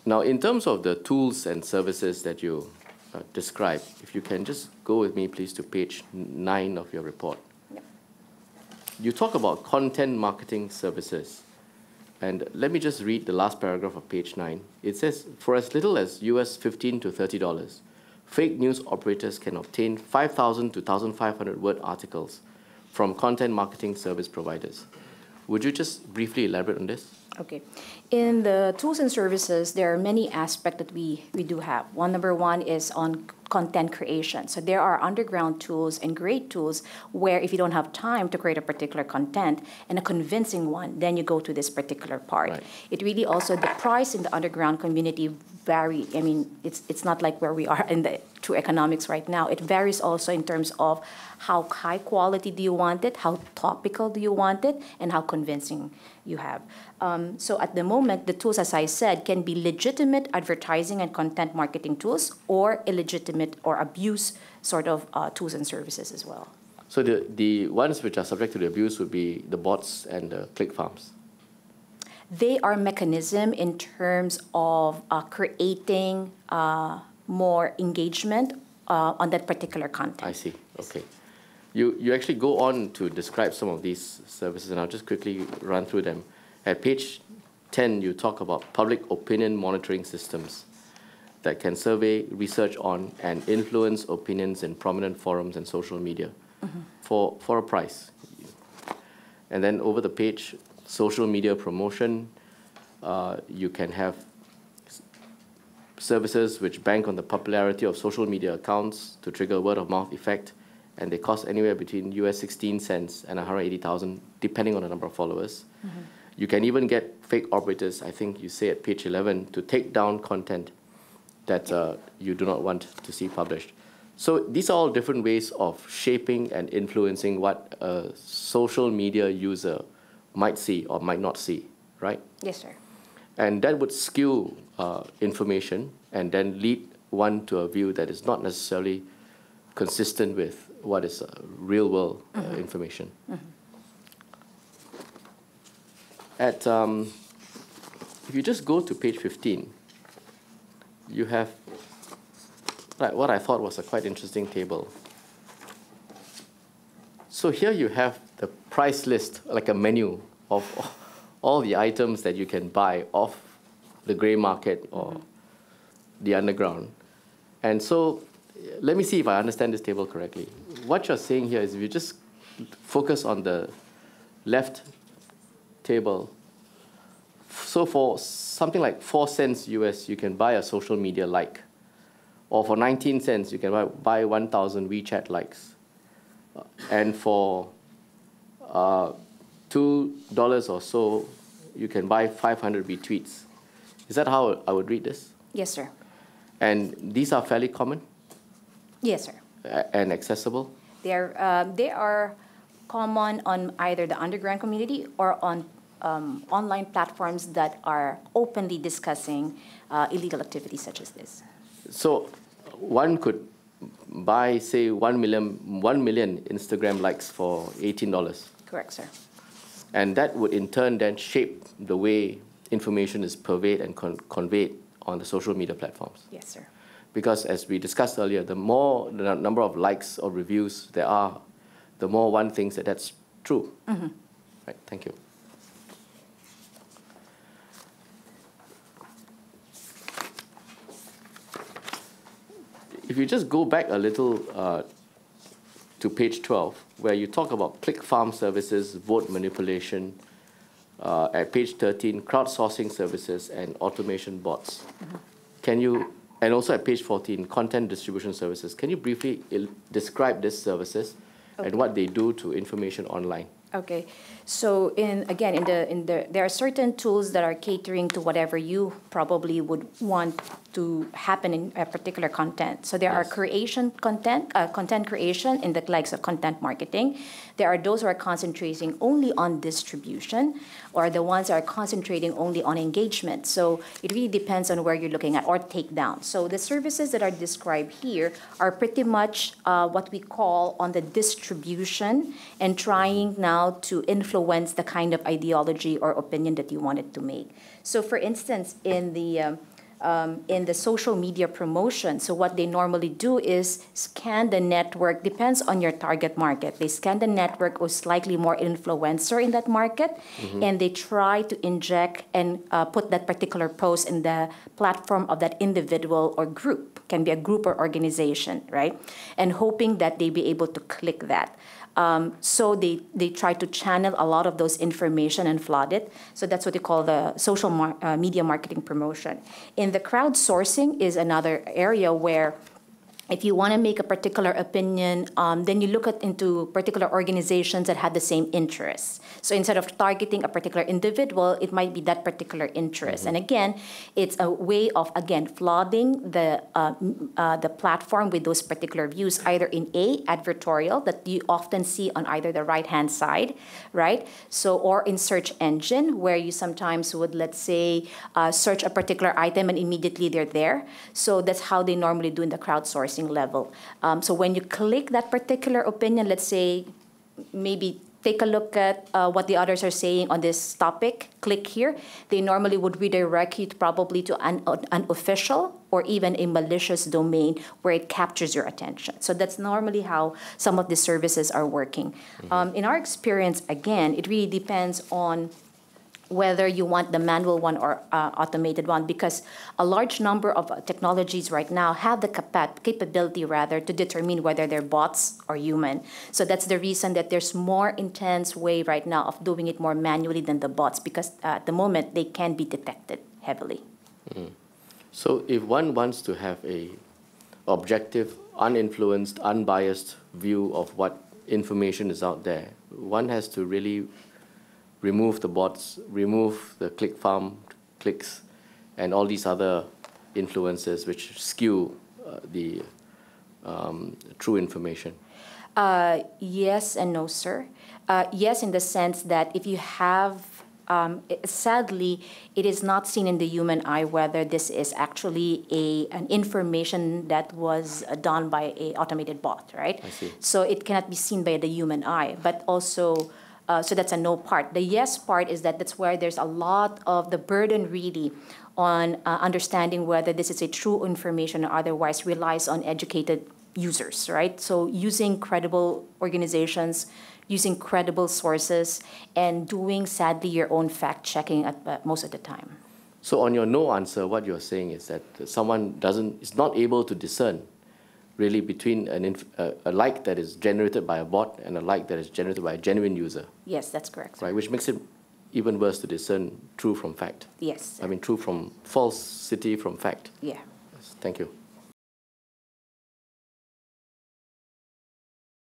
Now, in terms of the tools and services that you describe, if you can just go with me, please, to page 9 of your report. Yep. You talk about content marketing services. And let me just read the last paragraph of page 9. It says, for as little as $15 to $30, fake news operators can obtain 5,000 to 1,500 word articles from content marketing service providers. Would you just briefly elaborate on this? Okay. In the tools and services, there are many aspects that we do have. Number one is on content creation. So there are underground tools and great tools where if you don't have time to create a particular content and a convincing one, then you go to this particular part. Right. It really also, the price in the underground community vary. I mean, it's not like where we are in the true economics right now. It varies also in terms of how high quality do you want it, how topical do you want it, and how convincing you have. So at the moment, the tools, as I said, can be legitimate advertising and content marketing tools or illegitimate or abuse sort of tools and services as well. So the ones which are subject to the abuse would be the bots and the click farms. They are mechanism in terms of creating more engagement on that particular content. I see. Okay. You actually go on to describe some of these services, and I'll just quickly run through them. At page 10, you talk about public opinion monitoring systems that can survey, research on, and influence opinions in prominent forums and social media for a price. And then over the page, social media promotion, you can have services which bank on the popularity of social media accounts to trigger a word-of-mouth effect, and they cost anywhere between US 16 cents and 180,000, depending on the number of followers. You can even get fake operators, I think you say at page 11, to take down content that you do not want to see published. So these are all different ways of shaping and influencing what a social media user might see or might not see, right? Yes, sir. And that would skew information and then lead one to a view that is not necessarily consistent with what is real-world information. If you just go to page 15, you have what I thought was a quite interesting table. So here you have the price list, like a menu of all the items that you can buy off the gray market or the underground. And so let me see if I understand this table correctly. What you're saying here is if you just focus on the left table, so for something like 4 cents US, you can buy a social media like. Or for 19 cents, you can buy 1,000 WeChat likes. And for $2 or so, you can buy 500 retweets. Is that how I would read this? Yes, sir. And these are fairly common? Yes, sir. And accessible? They are common on either the underground community or on online platforms that are openly discussing illegal activities such as this. So one could buy, say, 1 million Instagram likes for $18. Correct, sir. And that would in turn then shape the way information is purveyed and conveyed on the social media platforms. Yes, sir. Because as we discussed earlier, the more the number of likes or reviews there are, the more one thinks that that's true. Right, thank you. If you just go back a little to page 12, where you talk about click farm services, vote manipulation, at page 13, crowdsourcing services and automation bots. Can you, and also at page 14, content distribution services. Can you briefly describe these services and what they do to information online? Okay, so there are certain tools that are catering to whatever you probably would want to happen in a particular content. So there are content creation in the likes of content marketing. There are those who are concentrating only on distribution, or the ones that are concentrating only on engagement. So it really depends on where you're looking at, or takedown. So the services that are described here are pretty much what we call on the distribution and trying now to influence the kind of ideology or opinion that you wanted to make. So for instance, in the in the social media promotion. So what they normally do is scan the network, depends on your target market. They scan the network or slightly more influencer in that market, and they try to inject and put that particular post in the platform of that individual or group, can be a group or organization, right? And hoping that they be able to click that. So they try to channel a lot of those information and flood it. So that's what they call the social media marketing promotion. In the crowdsourcing is another area where if you want to make a particular opinion, then you look into particular organizations that had the same interests. So instead of targeting a particular individual, it might be that particular interest. And again, it's a way of, again, flooding the platform with those particular views, either in advertorial that you often see on either the right-hand side, right? So, or in search engine, where you sometimes would, let's say, search a particular item and immediately they're there. So that's how they normally do in the crowdsourcing level. So when you click that particular opinion, let's say maybe take a look at what the others are saying on this topic, click here, they normally would redirect you probably to an official or even a malicious domain where it captures your attention. So that's normally how some of the services are working. In our experience, again, it really depends on whether you want the manual one or automated one, because a large number of technologies right now have the capability rather to determine whether they're bots or human. So that's the reason that there's more intense way right now of doing it more manually than the bots, because at the moment they can be detected heavily. So if one wants to have a objective, uninfluenced, unbiased view of what information is out there, one has to really remove the bots, remove the click farm clicks, and all these other influences which skew the true information. Yes and no, sir. Yes, in the sense that if you have, sadly, it is not seen in the human eye whether this is actually an information that was done by an automated bot, right? I see. So it cannot be seen by the human eye, but also, so that's a no part. The yes part is that that's where there's a lot of the burden really on understanding whether this is a true information or otherwise relies on educated users, right? So using credible organizations, using credible sources, and doing, sadly, your own fact-checking at most of the time. So on your no answer, what you're saying is that someone is not able to discern really between a like that is generated by a bot and a like that is generated by a genuine user. Yes, that's correct. Right, which makes it even worse to discern true from fact. Yes. I mean, true from falsity from fact. Yeah. Yes, thank you.